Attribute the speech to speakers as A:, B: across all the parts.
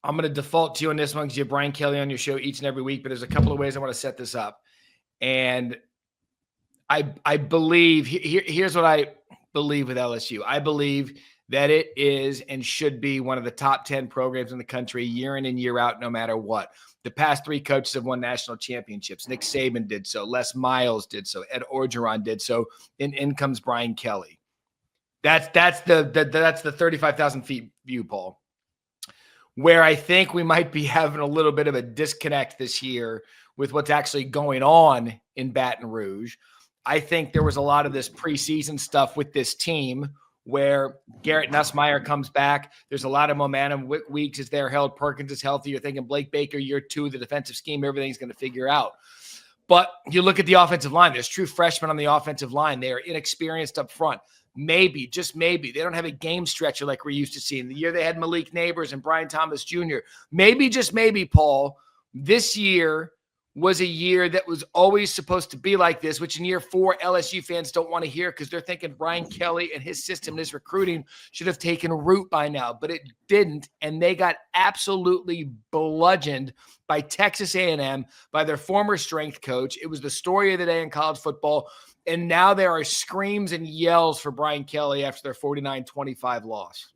A: I'm going to default to you on this one because you have Brian Kelly on your show each and every week, but there's a couple of ways I want to set this up. And I believe, here's what I believe with LSU. I believe that it is and should be one of the top 10 programs in the country year in and year out, no matter what. The past 3 coaches have won national championships. Nick Saban did so. Les Miles did so. Ed Orgeron did so. And in comes Brian Kelly. That's the 35,000 feet view, Paul. Where I think we might be having a little bit of a disconnect this year with what's actually going on in Baton Rouge. I think there was a lot of this preseason stuff with this team where Garrett Nussmeier comes back. There's a lot of momentum. Weeks is there held. Perkins is healthy. You're thinking Blake Baker, year 2, the defensive scheme, everything's going to figure out. But you look at the offensive line. There's true freshmen on the offensive line. They are inexperienced up front. Maybe, just maybe, they don't have a game stretcher like we're used to seeing. The year they had Malik Neighbors and Brian Thomas Jr. Maybe, just maybe, Paul, this year was a year that was always supposed to be like this, which in year 4, LSU fans don't want to hear because they're thinking Brian Kelly and his system and his recruiting should have taken root by now, but it didn't, and they got absolutely bludgeoned by Texas A&M, by their former strength coach. It was the story of the day in college football, and now there are screams and yells for Brian Kelly after their 49-25 loss.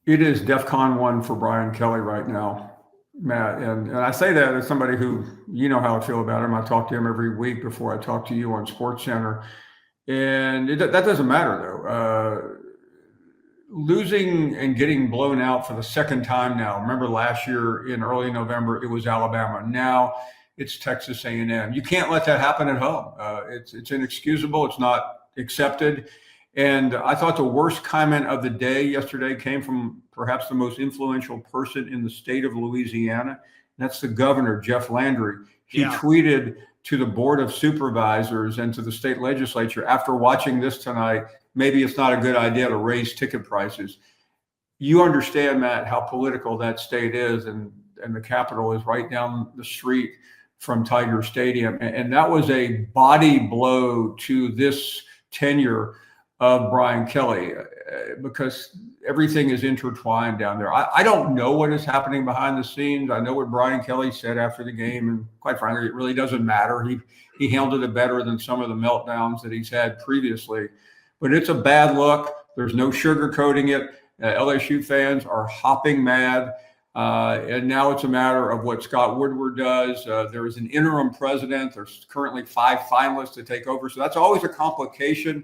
B: It is DEFCON 1 for Brian Kelly right now, Matt. And I say that as somebody who, you know how I feel about him. I talk to him every week before I talk to you on SportsCenter. And that doesn't matter, though. Losing and getting blown out for the second time now. Remember last year in early November, it was Alabama. Now it's Texas A&M. You can't let that happen at home. It's inexcusable. It's not accepted. And I thought the worst comment of the day yesterday came from perhaps the most influential person in the state of Louisiana. And that's the governor, Jeff Landry. He tweeted to the Board of Supervisors and to the state legislature, after watching this tonight, maybe it's not a good idea to raise ticket prices. You understand, Matt, how political that state is, and the Capitol is right down the street from Tiger Stadium. And that was a body blow to this tenure of Brian Kelly, because everything is intertwined down there. I don't know what is happening behind the scenes. I know what Brian Kelly said after the game, and quite frankly, it really doesn't matter. He handled it better than some of the meltdowns that he's had previously. But it's a bad look. There's no sugarcoating it. LSU fans are hopping mad. And now it's a matter of what Scott Woodward does. There is an interim president. There's currently 5 finalists to take over. So that's always a complication.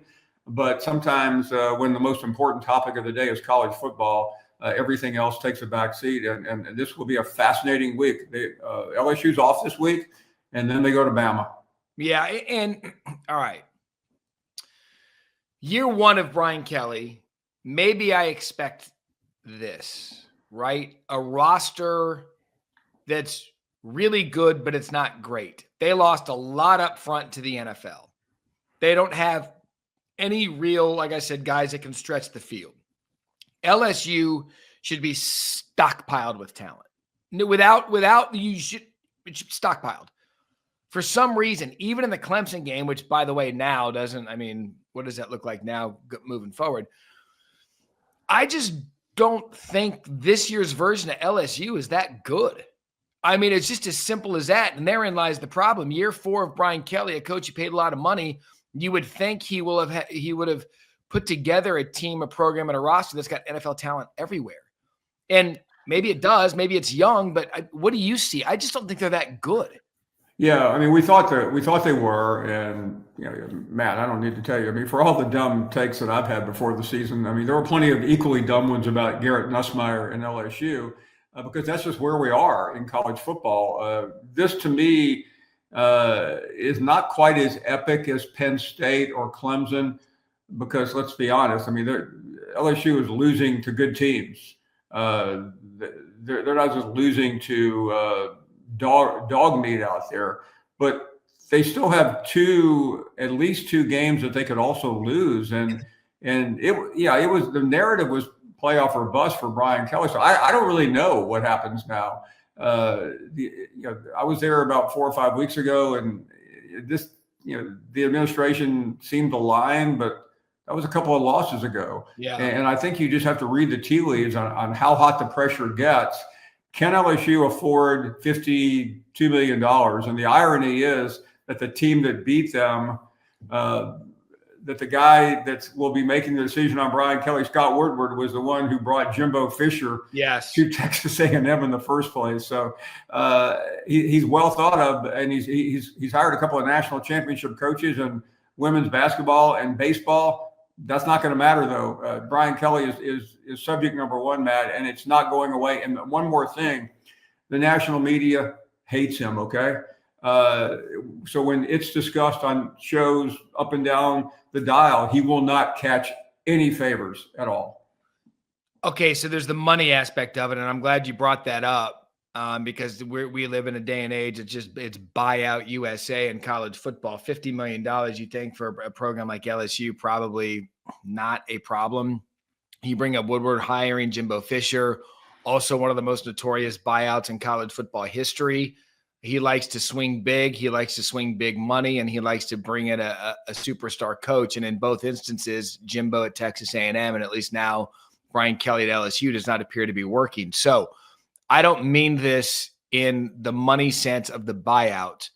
B: But sometimes when the most important topic of the day is college football, everything else takes a back seat. And this will be a fascinating week. LSU's off this week, and then they go to Bama.
A: Yeah, and all right. Year 1 of Brian Kelly, maybe I expect this, right? A roster that's really good, but it's not great. They lost a lot up front to the NFL. They don't have any real, like I said, guys that can stretch the field. LSU should be stockpiled with talent. Without you should stockpiled. For some reason, even in the Clemson game, which, by the way, now doesn't, I mean, what does that look like now moving forward? I just don't think this year's version of LSU is that good. I mean, it's just as simple as that. And therein lies the problem. Year 4 of Brian Kelly, a coach who paid a lot of money, you would think he would have put together a team, a program, and a roster that's got NFL talent everywhere. And maybe it does. Maybe it's young. But what do you see? I just don't think they're that good.
B: Yeah, I mean, we thought they were, and you know, Matt, I don't need to tell you. I mean, for all the dumb takes that I've had before the season, I mean, there were plenty of equally dumb ones about Garrett Nussmeier and LSU, because that's just where we are in college football. This, to me, is not quite as epic as Penn State or Clemson, because let's be honest. I mean, LSU is losing to good teams. They're not just losing to dog meat out there, but they still have at least two games that they could also lose. And the narrative was playoff or bust for Brian Kelly. So I don't really know what happens now. I was there about 4 or 5 weeks ago, and the administration seemed aligned, but That was a couple of losses ago.
A: Yeah.
B: And I think you just have to read the tea leaves on how hot the pressure gets. Can LSU afford $52 million? And the irony is that the team that beat them, that the guy that will be making the decision on Brian Kelly, Scott Woodward, was the one who brought Jimbo Fisher to Texas A&M in the first place. So he's well thought of, and he's hired a couple of national championship coaches in women's basketball and baseball. That's not going to matter, though. Brian Kelly is subject number one, Matt, and it's not going away. And one more thing, the national media hates him, okay? So when it's discussed on shows up and down the dial, he will not catch any favors at all.
A: Okay, so there's the money aspect of it, and I'm glad you brought that up because we live in a day and age. It's buyout USA in college football. $50 million, you think, for a program like LSU, probably not a problem. You bring up Woodward hiring Jimbo Fisher, also one of the most notorious buyouts in college football history. He likes to swing big. He likes to swing big money, and he likes to bring in a superstar coach. And in both instances, Jimbo at Texas A&M, and at least now Brian Kelly at LSU, does not appear to be working. So I don't mean this in the money sense of the buyout,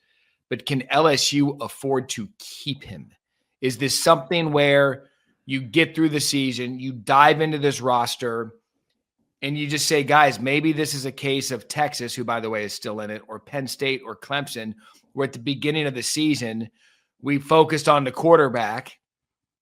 A: but can LSU afford to keep him? Is this something where you get through the season, you dive into this roster, and you just say, guys, maybe this is a case of Texas, who, by the way, is still in it, or Penn State or Clemson, where at the beginning of the season, we focused on the quarterback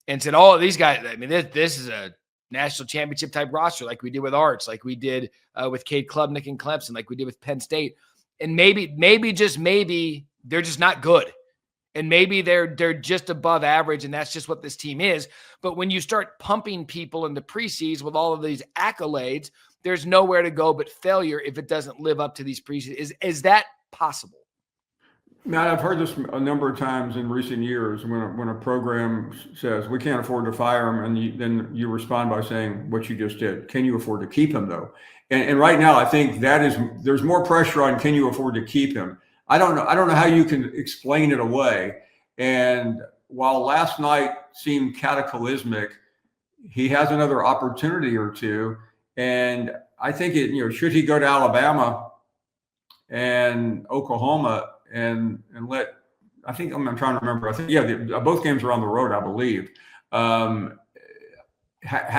A: and said, oh, these guys, I mean, this is a national championship type roster, like we did with Arts, like we did with Cade Klubnik and Clemson, like we did with Penn State. And maybe just maybe they're just not good. And maybe they're just above average, and that's just what this team is. But when you start pumping people in the preseason with all of these accolades, there's nowhere to go but failure if it doesn't live up to these preseason. Is that possible?
B: Matt, I've heard this a number of times in recent years when a program says we can't afford to fire him, and then you respond by saying what you just did. Can you afford to keep him, though? And right now, I think there's more pressure on can you afford to keep him. I don't know how you can explain it away. And while last night seemed cataclysmic, he has another opportunity or two. And I think should he go to Alabama and Oklahoma and let, I think I'm trying to remember. I think, both games are on the road, I believe. How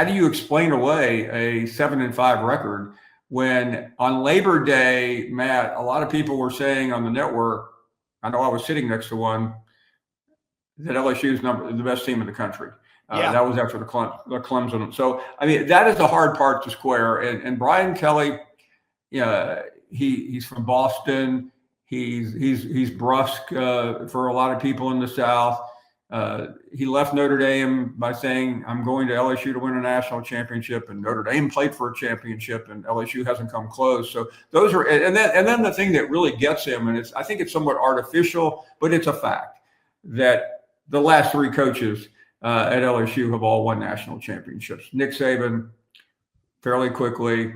B: do you explain away a 7-5 record when on Labor Day, Matt, a lot of people were saying on the network, I know I was sitting next to one, that LSU is the best team in the country. That was after the Clemson. So, I mean, that is the hard part to square. And Brian Kelly, he's from Boston. He's brusque for a lot of people in the South. He left Notre Dame by saying, I'm going to LSU to win a national championship, and Notre Dame played for a championship, and LSU hasn't come close. So those are, and then the thing that really gets him, and I think it's somewhat artificial, but it's a fact that the last three coaches at LSU have all won national championships. Nick Saban, fairly quickly,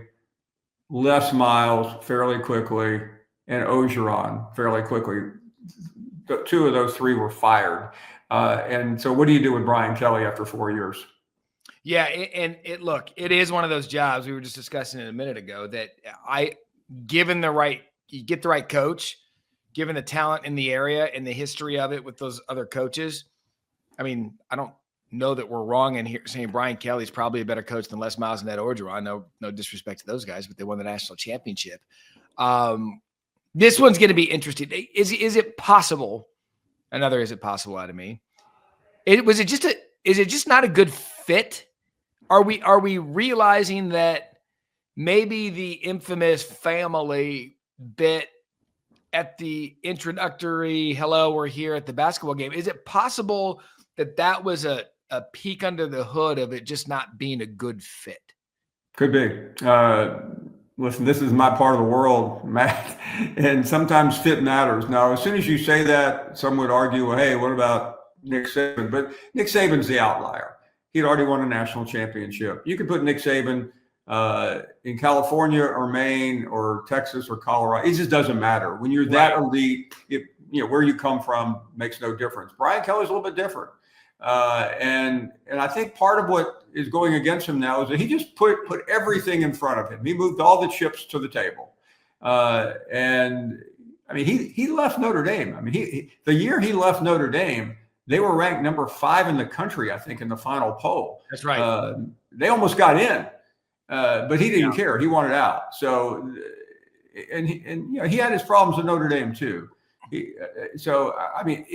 B: Les Miles, fairly quickly, and Orgeron, fairly quickly. The two of those three were fired. And so what do you do with Brian Kelly after 4 years?
A: Yeah, look, it is one of those jobs we were just discussing it a minute ago that you get the right coach, given the talent in the area and the history of it with those other coaches. I mean, I don't know that we're wrong in here saying Brian Kelly's probably a better coach than Les Miles and Ed Orgeron. No disrespect to those guys, but they won the national championship. This one's going to be interesting. Is it possible? Another is it possible out of me. Is it just not a good fit? Are we realizing that maybe the infamous family bit at the introductory hello, we're here at the basketball game, is it possible that was a peek under the hood of it just not being a good fit?
B: Could be. Listen, this is my part of the world, Matt, and sometimes fit matters. Now, as soon as you say that, some would argue, well, hey, what about Nick Saban? But Nick Saban's the outlier. He'd already won a national championship. You could put Nick Saban in California or Maine or Texas or Colorado. It just doesn't matter. When you're that elite, where you come from makes no difference. Brian Kelly's a little bit different. And I think part of what is going against him now is that he just put everything in front of him. He moved all the chips to the table. And I mean, he left Notre Dame. I mean, the year he left Notre Dame, they were ranked number 5 in the country, I think, in the final poll.
A: That's right.
B: They almost got in, but he didn't care. He wanted out. So, and he had his problems at Notre Dame too. So, I mean,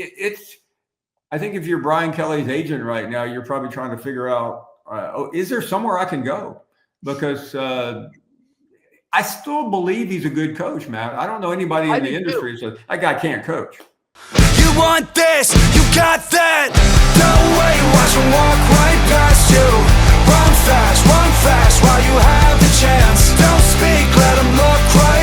B: I think if you're Brian Kelly's agent right now, you're probably trying to figure out, is there somewhere I can go? Because I still believe he's a good coach, Matt. I don't know anybody in the industry who says, that guy can't coach.
C: You want this, you got that. No way, watch him walk right past you. Run fast while you have the chance. Don't speak, let him look right